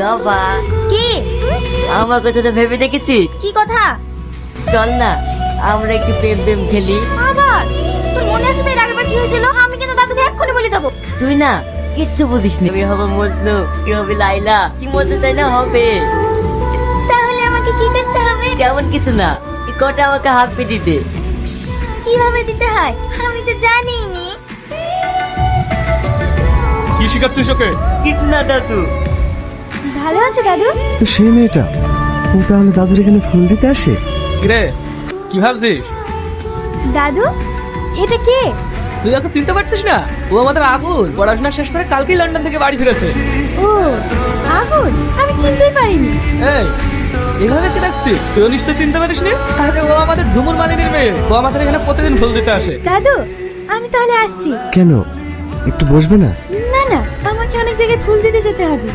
জবা, কি আমার কথাটা ভেবে দেখেছি? কি কথা? চল না আমরা একটু প্রেম প্রেম খেলি। আবার তোর মনে আছে তো এর আগেরবার কি হয়েছিল? আমি কিন্তু দাদুকে এক্ষুনি বলে দেবো। তুই না কিচ্ছু বুঝিস না। আমি হবো মজনু, কি হবে লাইলা, কি মজা তাই না হবে। তাহলে আমাকে কি করতে হবে? কেমন কিছু না, এই কটা আমাকে হাত পেটি দে। কিভাবে দিতে হয় আমি তো জানিই নি। কি শিখাচ্ছিস ওকে? কিছু না দাদু। ভালো আছে দাদু? তো সেই মেয়েটা, ও তাহলে দাদুর এখানে ফুল দিতে আসে? কিরে, কি ভাবছিস? দাদু এটা কে? তুই ওকে চিনতে পারছিস না? ও আমাদের আগুন, পড়াশোনা শেষ করে কালকেই লন্ডন থেকে বাড়ি ফিরেছে। ও আগুন, আমি চিনতেই পারিনি। এই এভাবে কি রাখছিস? তুইও নিশ্চয় চিনতে পারিস নি? আরে ও আমাদের ঝুমুর মালিনীর মেয়ে, ও আমাদের এখানে প্রতিদিন ফুল দিতে আসে। দাদু আমি তাহলে আসছি। কেন, একটু বসবে না? না না, আমাকে অনেক জায়গায় ফুল দিতে যেতে হবে।